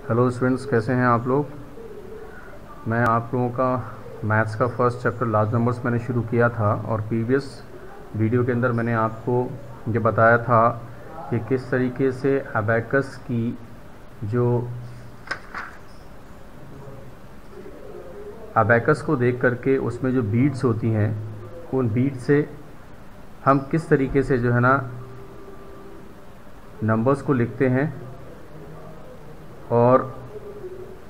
Hello students, कैसे हैं आप लोग। मैं आप लोगों का मैथ्स का फर्स्ट चैप्टर लार्ज नंबर्स मैंने शुरू किया था और प्रीवियस वीडियो के अंदर मैंने आपको ये बताया था कि किस तरीके से अबैकस की जो अबैकस को देख करके उसमें जो बीट्स होती हैं उन बीट से हम किस तरीके से जो है ना नंबर्स को लिखते हैं और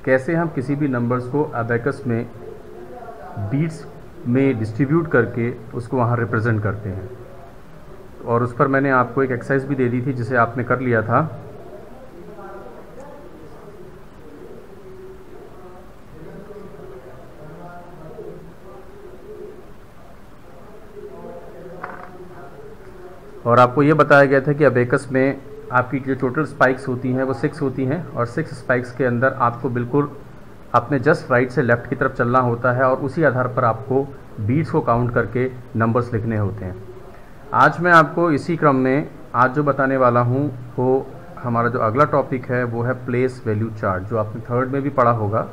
कैसे हम किसी भी नंबर्स को अबैकस में बीट्स में डिस्ट्रीब्यूट करके उसको वहाँ रिप्रेजेंट करते हैं। और उस पर मैंने आपको एक एक्सरसाइज भी दे दी थी जिसे आपने कर लिया था। और आपको ये बताया गया था कि अबैकस में आपकी जो टोटल स्पाइक्स होती हैं वो 6 होती हैं और 6 स्पाइक्स के अंदर आपको बिल्कुल अपने जस्ट राइट से लेफ़्ट की तरफ चलना होता है और उसी आधार पर आपको बीट्स को काउंट करके नंबर्स लिखने होते हैं। आज मैं आपको इसी क्रम में आज जो बताने वाला हूँ वो हमारा जो अगला टॉपिक है वो है प्लेस वैल्यू चार्ट, जो आपने थर्ड में भी पढ़ा होगा,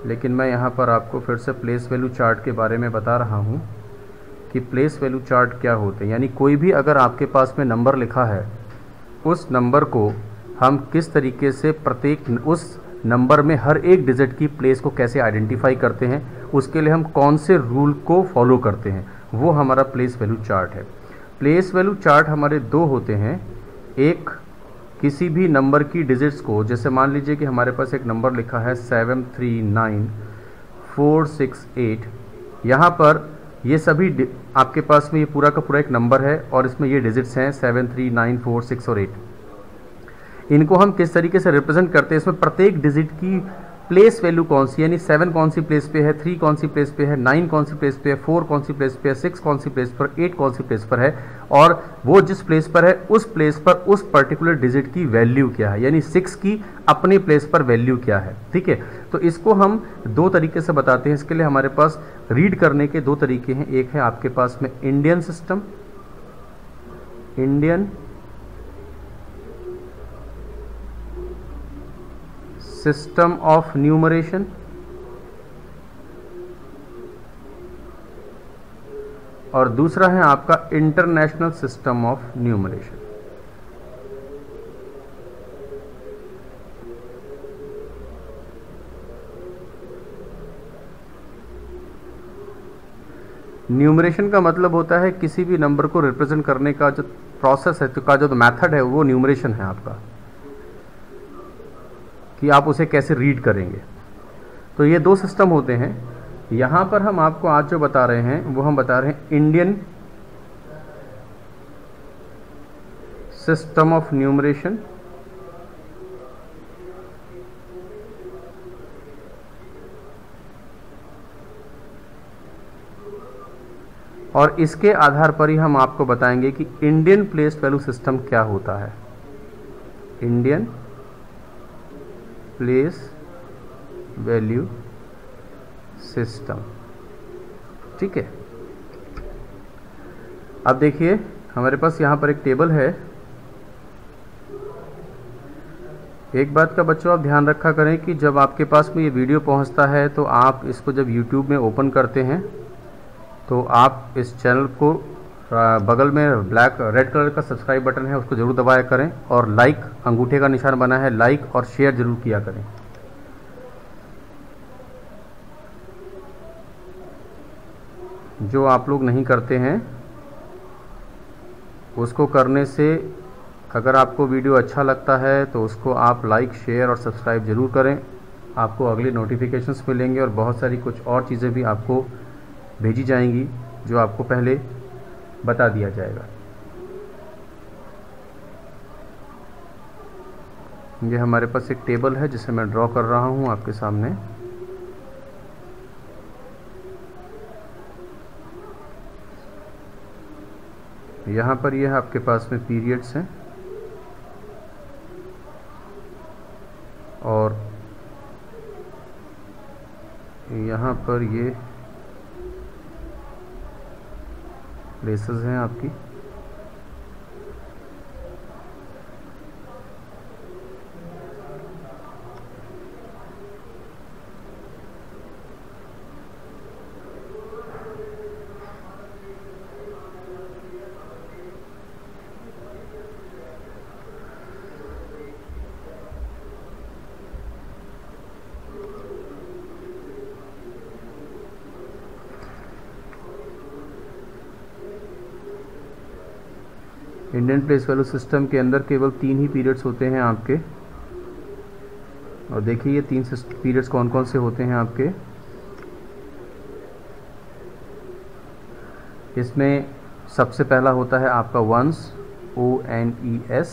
लेकिन मैं यहाँ पर आपको फिर से प्लेस वैल्यू चार्ट के बारे में बता रहा हूँ कि प्लेस वैल्यू चार्ट क्या होते हैं। यानी कोई भी अगर आपके पास में नंबर लिखा है उस नंबर को हम किस तरीके से प्रत्येक उस नंबर में हर एक डिजिट की प्लेस को कैसे आइडेंटिफाई करते हैं, उसके लिए हम कौन से रूल को फॉलो करते हैं, वो हमारा प्लेस वैल्यू चार्ट है। प्लेस वैल्यू चार्ट हमारे दो होते हैं। एक किसी भी नंबर की डिजिट्स को, जैसे मान लीजिए कि हमारे पास एक नंबर लिखा है 739468। यहाँ पर ये सभी आपके पास में ये पूरा का पूरा एक नंबर है और इसमें ये डिजिट्स हैं 7, 3, 9, 4, 6 और 8। इनको हम किस तरीके से रिप्रेजेंट करते हैं, इसमें प्रत्येक डिजिट की प्लेस वैल्यू कौन सी, यानी 7 कौन सी प्लेस पे है, 3 कौन सी प्लेस पे है, 9 कौन सी प्लेस पे है, 4 कौन सी प्लेस पे है, 6 कौन सी प्लेस पर, 8 कौन सी प्लेस पर है, और वो जिस प्लेस पर है उस प्लेस पर उस पर्टिकुलर डिजिट की वैल्यू क्या है, यानी 6 की अपने प्लेस पर वैल्यू क्या है। ठीक है, तो इसको हम दो तरीके से बताते हैं। इसके लिए हमारे पास रीड करने के दो तरीके हैं। एक है आपके पास में Indian system, Indian system of numeration, और दूसरा है आपका international system of numeration. Numeration का मतलब होता है किसी भी नंबर को रिप्रेजेंट करने का जो प्रोसेस है, तो का जो मेथड है वो न्यूमरेशन है आपका, कि आप उसे कैसे रीड करेंगे। तो ये दो सिस्टम होते हैं। यहाँ पर हम आपको आज जो बता रहे हैं वो हम बता रहे हैं इंडियन सिस्टम ऑफ न्यूमरेशन, और इसके आधार पर ही हम आपको बताएंगे कि इंडियन प्लेस वैल्यू सिस्टम क्या होता है। Indian place value system. ठीक है, अब देखिए हमारे पास यहाँ पर एक टेबल है। एक बात का बच्चों आप ध्यान रखा करें कि जब आपके पास में ये वीडियो पहुँचता है तो आप इसको जब YouTube में ओपन करते हैं तो आप इस चैनल को बगल में रेड कलर का सब्सक्राइब बटन है उसको ज़रूर दबाया करें, और लाइक अंगूठे का निशान बना है, लाइक और शेयर ज़रूर किया करें। जो आप लोग नहीं करते हैं उसको करने से, अगर आपको वीडियो अच्छा लगता है तो उसको आप लाइक, शेयर और सब्सक्राइब ज़रूर करें। आपको अगली नोटिफिकेशंस मिलेंगे और बहुत सारी कुछ और चीज़ें भी आपको भेजी जाएंगी जो आपको पहले बता दिया जाएगा। ये हमारे पास एक टेबल है जिसे मैं ड्रॉ कर रहा हूँ आपके सामने। यहाँ पर ये आपके पास में पीरियड्स हैं और यहाँ पर ये प्लेसेस हैं आपकी। इंडियन प्लेस वैल्यू सिस्टम के अंदर केवल 3 ही पीरियड्स होते हैं आपके। और देखिए ये 3 पीरियड्स कौन कौन से होते हैं आपके। इसमें सबसे पहला होता है आपका वंस, ONES,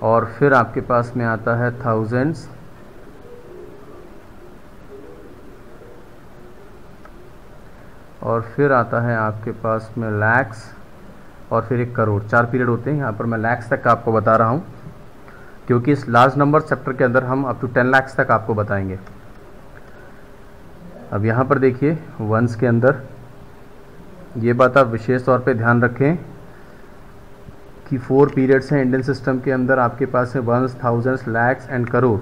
और फिर आपके पास में आता है थाउजेंड्स, और फिर आता है आपके पास में लैक्स, और फिर 1 करोड़। 4 पीरियड होते हैं। यहाँ पर मैं लैक्स तक का आपको बता रहा हूँ क्योंकि इस लार्ज नंबर चैप्टर के अंदर हम अप टू 10 लाख्स तक आपको बताएंगे। अब यहाँ पर देखिए वंस के अंदर ये बात आप विशेष तौर पे ध्यान रखें कि 4 पीरियड्स हैं इंडियन सिस्टम के अंदर। आपके पास है ones, thousands, lakhs and crore,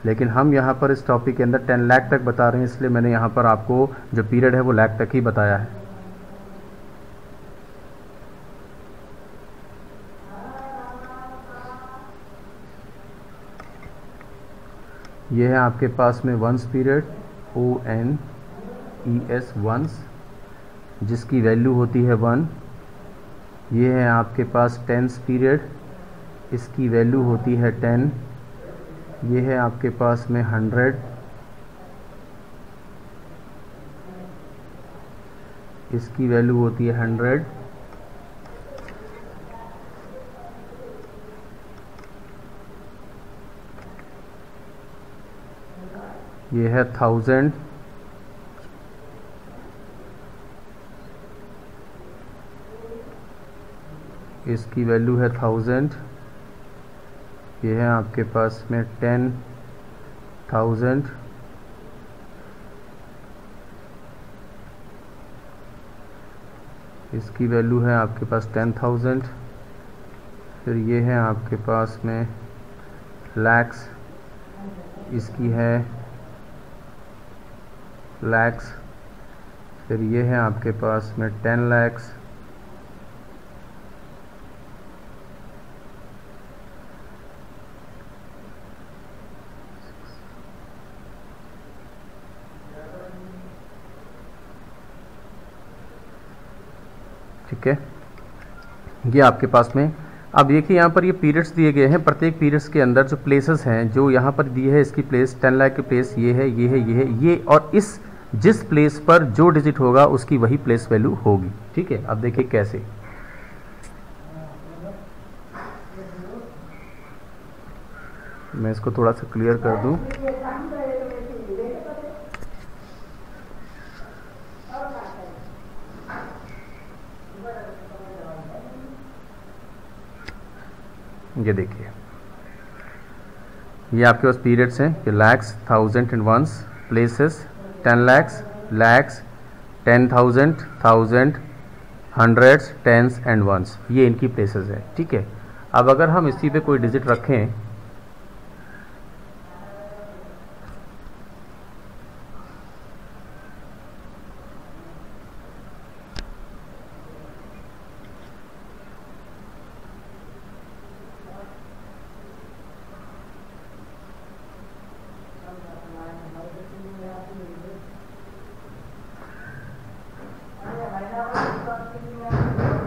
लेकिन हम यहाँ पर इस टॉपिक के अंदर 10 लाख तक बता रहे हैं, इसलिए मैंने यहाँ पर आपको जो पीरियड है वो लाख तक ही बताया है। ये है आपके पास में वंस पीरियड, ONES वंस, जिसकी वैल्यू होती है 1। ये है आपके पास टेंस पीरियड, इसकी वैल्यू होती है 10। ये है आपके पास में 100, इसकी वैल्यू होती है 100। ये है 1000, इसकी वैल्यू है 1000। ये है आपके पास में 10,000, इसकी वैल्यू है आपके पास 10,000। फिर ये है आपके पास में लैक्स, इसकी है लैक्स। फिर ये है आपके पास में 10 lakhs। ठीक है, ये आपके पास में। अब देखिए यहाँ पर ये पीरियड्स दिए गए हैं। प्रत्येक पीरियड्स के अंदर जो प्लेसेस हैं, जो यहाँ पर दी है इसकी प्लेस 10 लाख की प्लेस ये है, ये है, ये है, ये, और इस जिस प्लेस पर जो डिजिट होगा उसकी वही प्लेस वैल्यू होगी। ठीक है, अब देखिए कैसे। मैं इसको थोड़ा सा क्लियर कर दूं। ये देखिए, ये आपके पास पीरियड्स हैं, ये lakhs, thousand and ones, places 10 lakhs, lakhs, 10,000, 1000, hundreds, tens and ones, ये इनकी प्लेसेस है। ठीक है, अब अगर हम इसी पे कोई डिजिट रखें,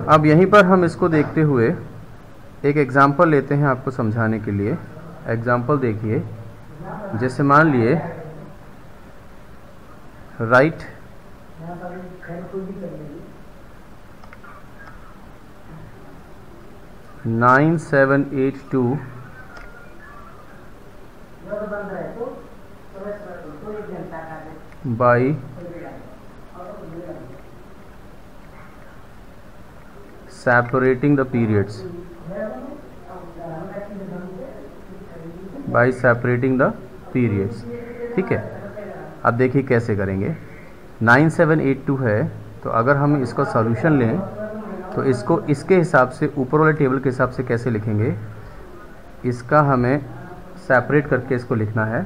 अब यहीं पर हम इसको देखते हुए एक एग्जाम्पल लेते हैं आपको समझाने के लिए। एग्जाम्पल देखिए, जैसे मान लिए right 9782 by separating the periods, by separating the periods। ठीक है, अब देखिए कैसे करेंगे। 9782 है, तो अगर हम इसका सॉल्यूशन लें तो इसको इसके हिसाब से, ऊपर वाले टेबल के हिसाब से कैसे लिखेंगे, इसका हमें सेपरेट करके इसको लिखना है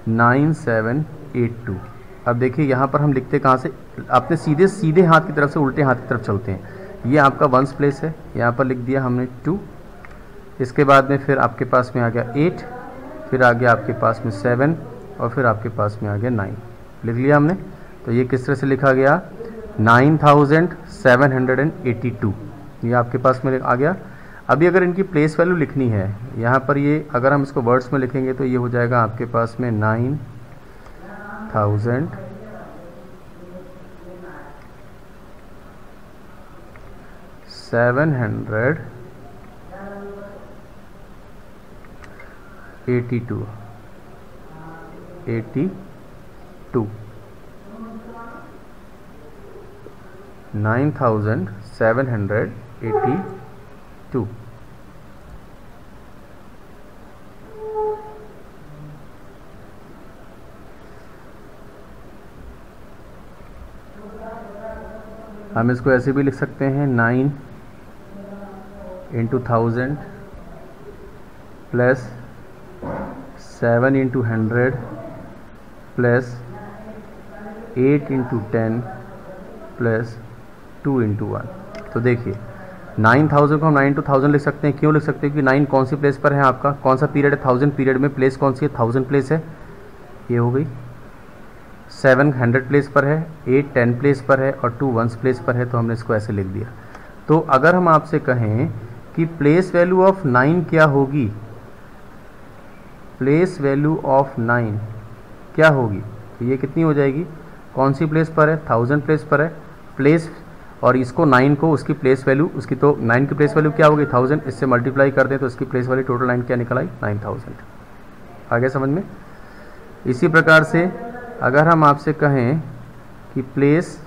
9782। अब देखिए यहाँ पर हम लिखते कहाँ से, अपने सीधे हाथ की तरफ से उल्टे हाथ की तरफ चलते हैं। ये आपका वंस प्लेस है, यहाँ पर लिख दिया हमने 2, इसके बाद में फिर आपके पास में आ गया 8, फिर आ गया आपके पास में 7, और फिर आपके पास में आ गया 9, लिख लिया हमने। तो ये किस तरह से लिखा गया, 9782, ये आपके पास में आ गया। अभी अगर इनकी प्लेस वैल्यू लिखनी है यहाँ पर, ये अगर हम इसको वर्ड्स में लिखेंगे तो ये हो जाएगा आपके पास में 9782 9782। हम इसको ऐसे भी लिख सकते हैं 9 into 1000 plus 7 into 100 plus 8 into 10 plus 2 into 1। तो देखिए 9000 को हम 9 into 1000 लिख सकते हैं। क्यों लिख सकते हैं? कि 9 कौन सी प्लेस पर है आपका, कौन सा पीरियड है, 1000 पीरियड में प्लेस कौन सी है, 1000 प्लेस है, ये हो गई। 7 100 प्लेस पर है, 8 10 प्लेस पर है और 2 1 प्लेस पर है, तो हमने इसको ऐसे लिख दिया। तो अगर हम आपसे कहें कि प्लेस वैल्यू ऑफ 9 क्या होगी, प्लेस वैल्यू ऑफ 9 क्या होगी, तो ये कितनी हो जाएगी, कौन सी प्लेस पर है, 1000 प्लेस पर है, प्लेस, और इसको 9 को उसकी प्लेस वैल्यू, उसकी तो 9 की प्लेस वैल्यू क्या होगी 1000, इससे मल्टीप्लाई कर दें तो इसकी प्लेस वैल्यू टोटल 9 क्या निकल आई 9000। आगे समझ में। इसी प्रकार से अगर हम आपसे कहें कि प्लेस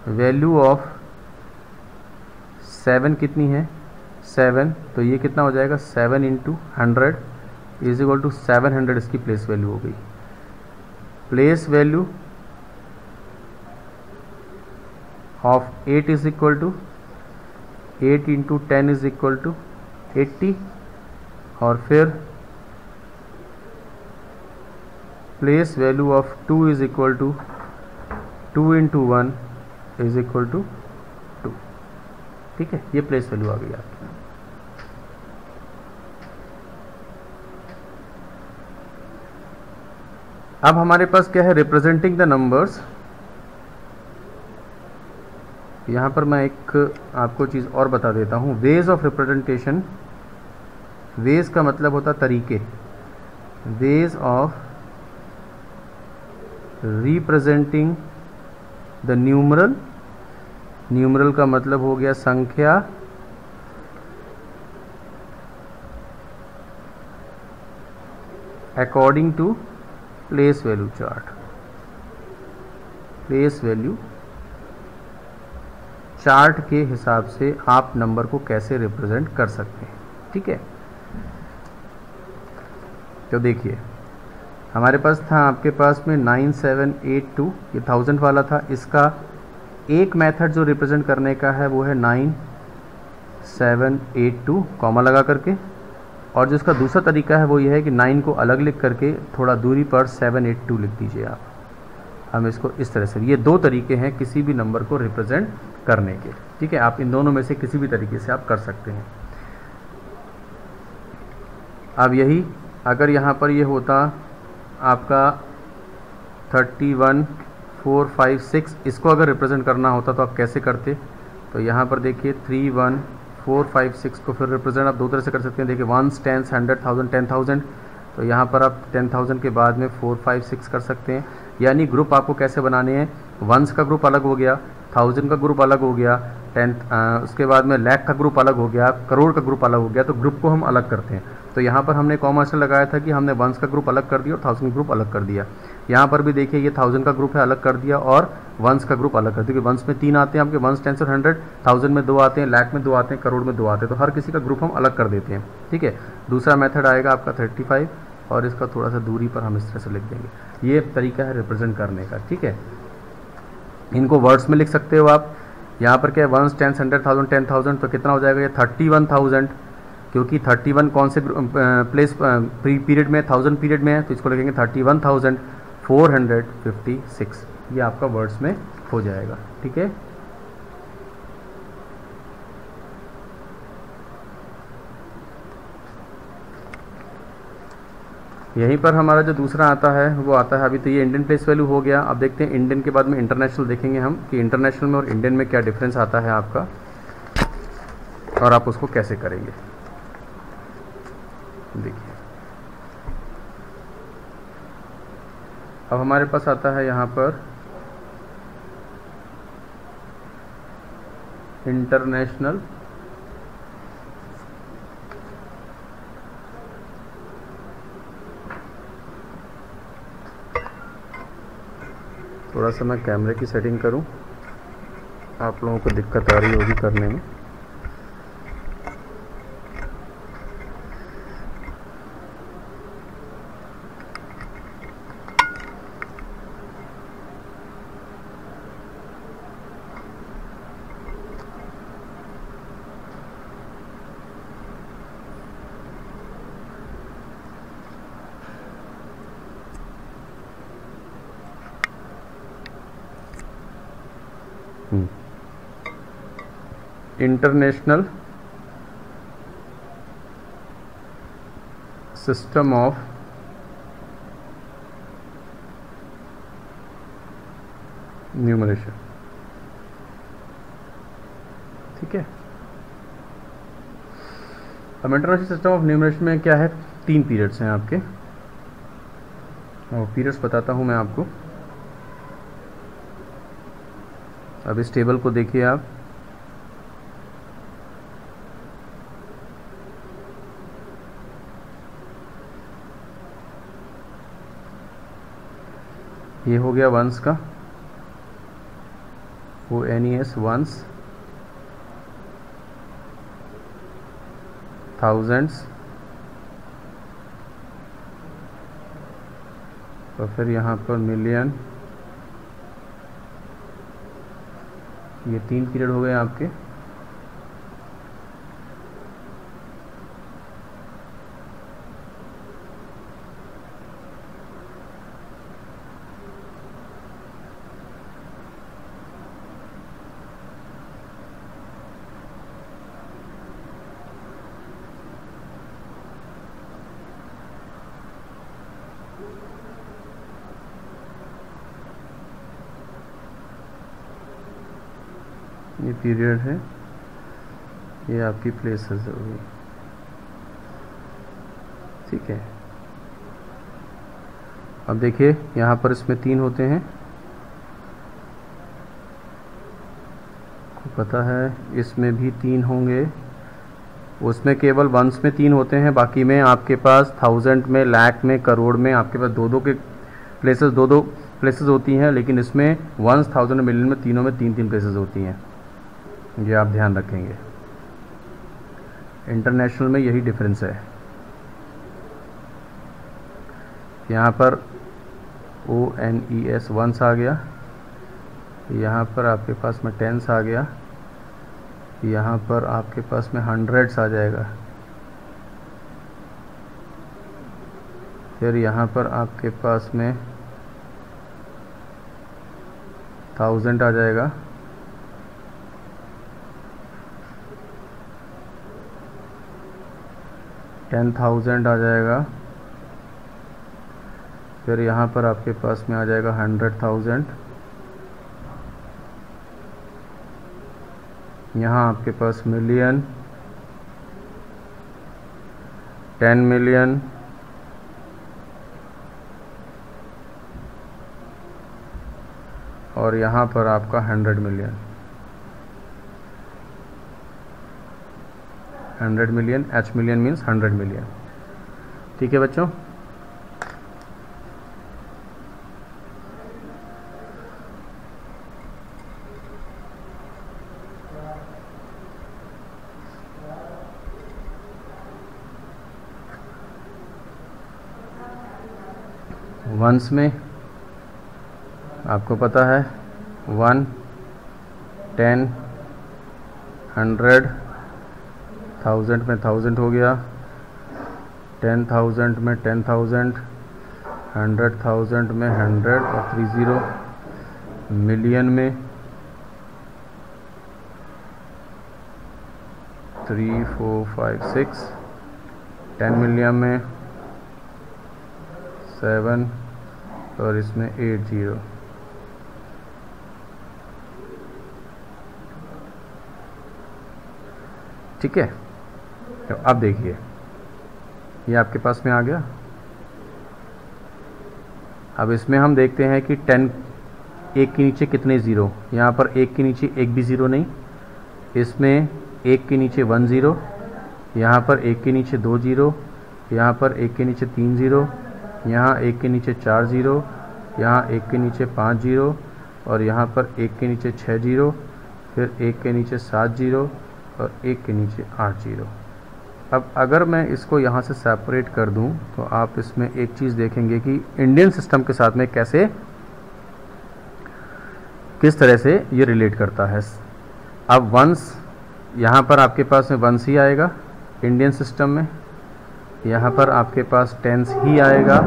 वैल्यू ऑफ 7 कितनी है 7, तो ये कितना हो जाएगा 7 into 100 इज इक्वल टू 700, इसकी प्लेस वैल्यू हो गई। Place value of 8 is equal to 8 into 10 is equal to 80, और फिर place value of 2 is equal to 2 into 1 is equal to 2। ठीक है, ये प्लेस वैल्यू आ गई आपकी। अब हमारे पास क्या है, रिप्रेजेंटिंग द नंबर्स। यहाँ पर मैं एक आपको चीज़ और बता देता हूँ, वेज ऑफ रिप्रेजेंटेशन। वेज का मतलब होता तरीके, ways of representing the numeral. Numeral का मतलब हो गया संख्या, according to place value chart. Place value chart के हिसाब से आप नंबर को कैसे रिप्रेजेंट कर सकते हैं। ठीक है, तो देखिए हमारे पास था, आपके पास में 9782, ये 1000 वाला था। इसका एक मेथड जो रिप्रेजेंट करने का है वो है 9782 कॉमा लगा करके, और जो इसका दूसरा तरीका है वो ये है कि 9 को अलग लिख करके थोड़ा दूरी पर 782 लिख दीजिए आप। हम इसको इस तरह से, ये दो तरीके हैं किसी भी नंबर को रिप्रेजेंट करने के। ठीक है, आप इन दोनों में से किसी भी तरीके से आप कर सकते हैं। अब यही अगर यहाँ पर ये होता आपका 31456, इसको अगर रिप्रेजेंट करना होता तो आप कैसे करते, तो यहाँ पर देखिए 31456 को फिर रिप्रेजेंट आप दो तरह से कर सकते हैं। देखिए 1s 10s 100 1000 10,000, तो यहाँ पर आप 10,000 के बाद में 456 कर सकते हैं। यानी ग्रुप आपको कैसे बनाने हैं, 1s का ग्रुप अलग हो गया, 1000 का ग्रुप अलग हो गया, उसके बाद में लाख का ग्रुप अलग हो गया, करोड़ का ग्रुप अलग हो गया, तो ग्रुप को हम अलग करते हैं। तो यहाँ पर हमने कॉमर्शियल लगाया था कि हमने 1s का ग्रुप अलग कर दिया और 1000 का ग्रुप अलग कर दिया। यहाँ पर भी देखिए ये 1000 का ग्रुप है, अलग कर दिया, और 1s का ग्रुप अलग कर दिया। 1s में 3 आते हैं आपके, 1s 10 और 100, 1000 में 2 आते हैं, लाख में 2 आते हैं, करोड़ में 2 आते हैं, तो हर किसी का ग्रुप हम अलग कर देते हैं। ठीक है, दूसरा मेथड आएगा आपका 35, और इसका थोड़ा सा दूरी पर हम इस तरह से लिख देंगे। ये तरीका है रिप्रेजेंट करने का। ठीक है, इनको वर्ड्स में लिख सकते हो आप। यहाँ पर क्या है 1s 10s 100 1000 10,000, तो कितना हो जाएगा ये 31,000, क्योंकि 31 कौन से प्लेस पीरियड में, 1000 पीरियड में है, तो इसको लिखेंगे 31,456। ये आपका वर्ड्स में हो जाएगा। ठीक है, यहीं पर हमारा जो दूसरा आता है वो आता है, अभी तो ये इंडियन प्लेस वैल्यू हो गया। अब देखते हैं इंडियन के बाद में इंटरनेशनल देखेंगे हम कि इंटरनेशनल में और इंडियन में क्या डिफरेंस आता है आपका, और आप उसको कैसे करेंगे। देखिए अब हमारे पास आता है यहाँ पर इंटरनेशनल, थोड़ा सा मैं कैमरे की सेटिंग करूं, आप लोगों को दिक्कत आ रही होगी करने में। इंटरनेशनल सिस्टम ऑफ न्यूमरेशन, ठीक है। अब इंटरनेशनल सिस्टम ऑफ न्यूमरेशन में क्या है, 3 पीरियड्स हैं आपके, और पीरियड्स बताता हूं मैं आपको। अब इस टेबल को देखिए आप, ये हो गया वंस का, ONES वंस, थाउजेंड्स, और फिर यहाँ पर मिलियन। ये 3 पीरियड हो गए आपके। ये पीरियड है, ये आपकी प्लेसेस होगी, ठीक है। अब देखिए यहाँ पर इसमें 3 होते हैं, आपको पता है इसमें भी 3 होंगे, उसमें केवल वंस में 3 होते हैं, बाकी में आपके पास थाउजेंड में, लाख में, करोड़ में आपके पास दो के प्लेसेस, दो प्लेसेस होती हैं, लेकिन इसमें वंस, थाउजेंड, मिलियन में तीनों में 3 प्लेसेस होती हैं। ये आप ध्यान रखेंगे, इंटरनेशनल में यही डिफरेंस है। यहाँ पर ONES वंस आ गया, यहाँ पर आपके पास में टेंस आ गया, यहाँ पर आपके पास में हंड्रेड्स आ जाएगा, फिर यहाँ पर आपके पास में थाउजेंड आ जाएगा, $10,000 आ जाएगा, फिर यहाँ पर आपके पास में आ जाएगा 100,000, यहाँ आपके पास मिलियन, 10 मिलियन, और यहाँ पर आपका 100 million. 100 million, H million means 100 million, ठीक है बच्चों। वंस में आपको पता है 1, 10, 100, 1000 में 1000 हो गया, 10,000 में 10,000, 100,000 में 100 और 30, मिलियन में 3, 4, 5, 6, 10 मिलियन में 7 और इसमें 8 0। ठीक है, तो अब देखिए ये आपके पास में आ गया। अब इसमें हम देखते हैं कि 10 एक के नीचे कितने ज़ीरो, यहाँ पर एक के नीचे एक भी ज़ीरो नहीं, इसमें एक के नीचे 1 0, यहाँ पर एक के नीचे 2 0, यहाँ पर एक के नीचे 3 0, यहाँ एक के नीचे 4 0, यहाँ एक के नीचे 5 0, और यहाँ पर एक के नीचे 6 0, फिर एक के नीचे 7 0 और एक के नीचे 8 0। अब अगर मैं इसको यहाँ से सेपरेट कर दूँ तो आप इसमें एक चीज़ देखेंगे कि इंडियन सिस्टम के साथ में किस तरह से ये रिलेट करता है। अब वंस यहाँ पर आपके पास में वंस ही आएगा इंडियन सिस्टम में, यहाँ पर आपके पास टेंस ही आएगा,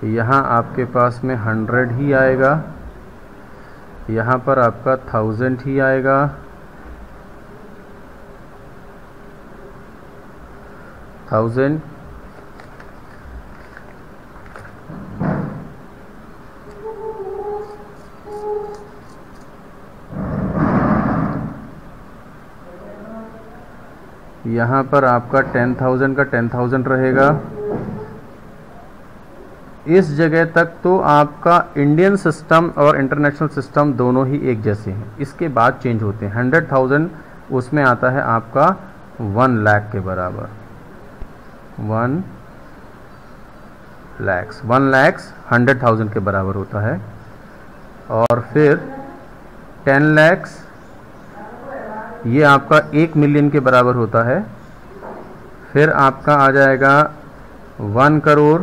यहाँ आपके पास में 100 ही आएगा, यहाँ पर आपका 1000 ही आएगा, 1000, यहाँ पर आपका 10,000 का 10,000 रहेगा। इस जगह तक तो आपका इंडियन सिस्टम और इंटरनेशनल सिस्टम दोनों ही एक जैसे हैं। इसके बाद चेंज होते हैं। 100,000 उसमें आता है आपका 1 लाख के बराबर, 1 लाख 100,000 के बराबर होता है। और फिर 10 लाख ये आपका 1 मिलियन के बराबर होता है। फिर आपका आ जाएगा 1 करोड़,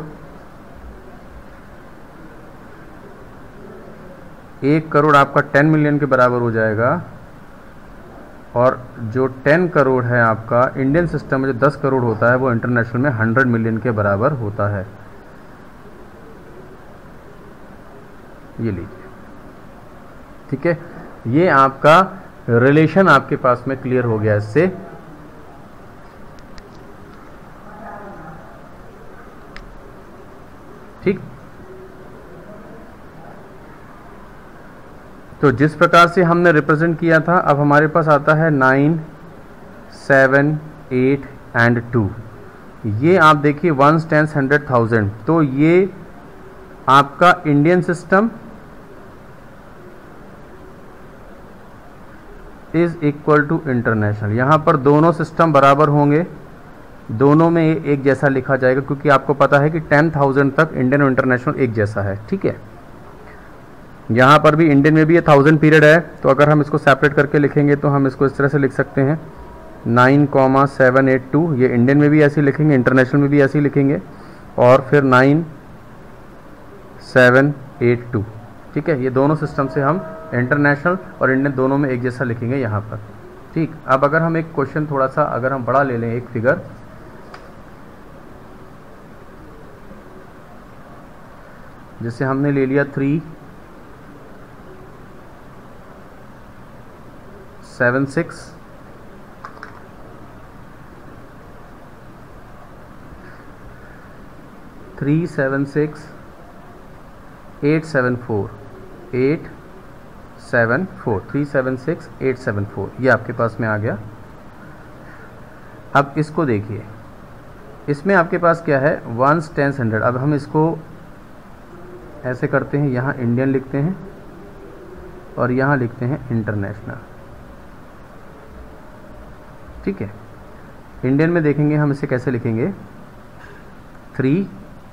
1 करोड़ आपका 10 मिलियन के बराबर हो जाएगा। और जो 10 करोड़ है आपका इंडियन सिस्टम में, जो 10 करोड़ होता है वो इंटरनेशनल में 100 मिलियन के बराबर होता है। ये लीजिए, ठीक है, ये आपका रिलेशन आपके पास में क्लियर हो गया इससे। ठीक, तो जिस प्रकार से हमने रिप्रेजेंट किया था, अब हमारे पास आता है 9, 7, 8 एंड 2। ये आप देखिए 1, 10, 100,000, तो ये आपका Indian system is equal to international. यहाँ पर दोनों सिस्टम बराबर होंगे, दोनों में एक जैसा लिखा जाएगा, क्योंकि आपको पता है कि 10,000 तक इंडियन और इंटरनेशनल एक जैसा है। ठीक है, यहाँ पर भी इंडियन में भी ये 1000 पीरियड है, तो अगर हम इसको सेपरेट करके लिखेंगे तो हम इसको इस तरह से लिख सकते हैं 9,782। ये इंडियन में भी ऐसे लिखेंगे, इंटरनेशनल में भी ऐसे लिखेंगे, और फिर 9,782। ठीक है, ये दोनों सिस्टम से हम इंटरनेशनल और इंडियन दोनों में एक जैसा लिखेंगे यहाँ पर। ठीक, अब अगर हम एक क्वेश्चन थोड़ा सा अगर हम बड़ा ले लें, एक फिगर, जैसे हमने ले लिया 376 376 874 874 376 874, ये आपके पास में आ गया। अब इसको देखिए, इसमें आपके पास क्या है 1, 10, 100। अब हम इसको ऐसे करते हैं, यहाँ इंडियन लिखते हैं और यहाँ लिखते हैं इंटरनेशनल। ठीक है, इंडियन में देखेंगे हम इसे कैसे लिखेंगे, 3,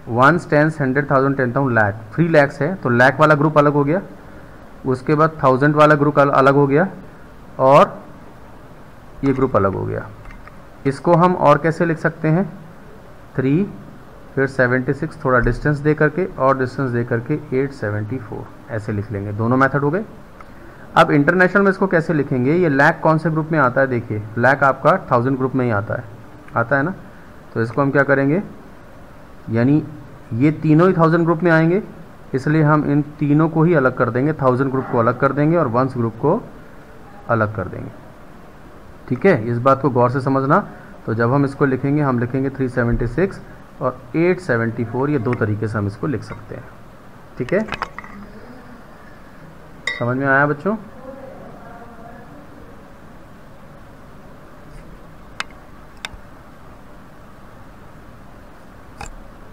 1, 10, 100,000, 10,000 लाख, 3 लैक्स है, तो लाख वाला ग्रुप अलग हो गया, उसके बाद 1000 वाला ग्रुप अलग हो गया, और ये ग्रुप अलग हो गया। इसको हम और कैसे लिख सकते हैं, 3 फिर 76 थोड़ा डिस्टेंस दे करके और डिस्टेंस दे करके 874, ऐसे लिख लेंगे। दोनों मेथड हो गए। अब इंटरनेशनल में इसको कैसे लिखेंगे, ये लाख कौन से ग्रुप में आता है, देखिए लाख आपका 1000 ग्रुप में ही आता है ना, तो इसको हम क्या करेंगे, यानी ये तीनों ही 1000 ग्रुप में आएंगे, इसलिए हम इन तीनों को ही अलग कर देंगे, 1000 ग्रुप को अलग कर देंगे और 1 ग्रुप को अलग कर देंगे। ठीक है, इस बात को गौर से समझना। तो जब हम इसको लिखेंगे, हम लिखेंगे 376 और 874, ये दो तरीके से हम इसको लिख सकते हैं। ठीक है, समझ में आया बच्चों?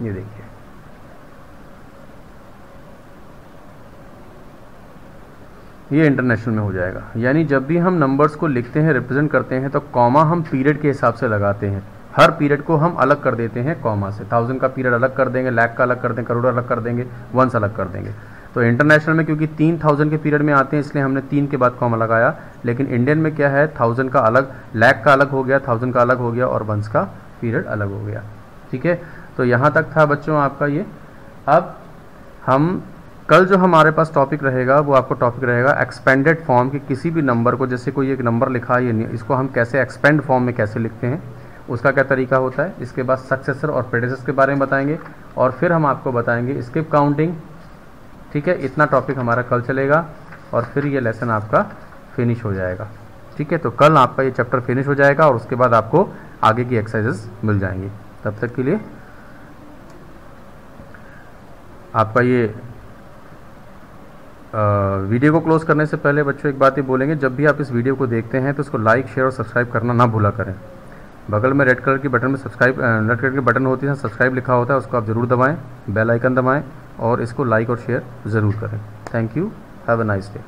ये देखिए, ये इंटरनेशनल में हो जाएगा। यानी जब भी हम नंबर्स को लिखते हैं, रिप्रेजेंट करते हैं, तो कॉमा हम पीरियड के हिसाब से लगाते हैं। हर पीरियड को हम अलग कर देते हैं कॉमा से। 1000 का पीरियड अलग कर देंगे, लाख का अलग कर देंगे, करोड़ अलग कर देंगे, वंस अलग कर देंगे। तो इंटरनेशनल में क्योंकि 3000 के पीरियड में आते हैं, इसलिए हमने 3 के बाद कॉमा लगाया। लेकिन इंडियन में क्या है, 1000 का अलग, लाख का अलग हो गया, 1000 का अलग हो गया, और वंस का पीरियड अलग हो गया। ठीक है, तो यहाँ तक था बच्चों आपका ये। अब हम कल जो हमारे पास टॉपिक रहेगा, वो आपको टॉपिक रहेगा एक्सपेंडेड फॉर्म के किसी भी नंबर को, जैसे कोई एक नंबर लिखा है, इसको हम कैसे एक्सपेंड फॉर्म में कैसे लिखते हैं, उसका क्या तरीका होता है। इसके बाद सक्सेसर और प्रेडिसेसर के बारे में बताएंगे, और फिर हम आपको बताएंगे स्किप काउंटिंग। ठीक है, इतना टॉपिक हमारा कल चलेगा, और फिर ये लेसन आपका फिनिश हो जाएगा। ठीक है, तो कल आपका ये चैप्टर फिनिश हो जाएगा, और उसके बाद आपको आगे की एक्सरसाइजेस मिल जाएंगी। तब तक के लिए आपका ये वीडियो को क्लोज करने से पहले बच्चों एक बात ही बोलेंगे, जब भी आप इस वीडियो को देखते हैं तो इसको लाइक, शेयर और सब्सक्राइब करना ना भूला करें। बगल में रेड कलर की बटन में रेड कलर की बटन होती है, सब्सक्राइब लिखा होता है, उसको आप ज़रूर दबाएं, बेल आइकन दबाएं, और इसको लाइक और शेयर ज़रूर करें। Thank you, have a nice day.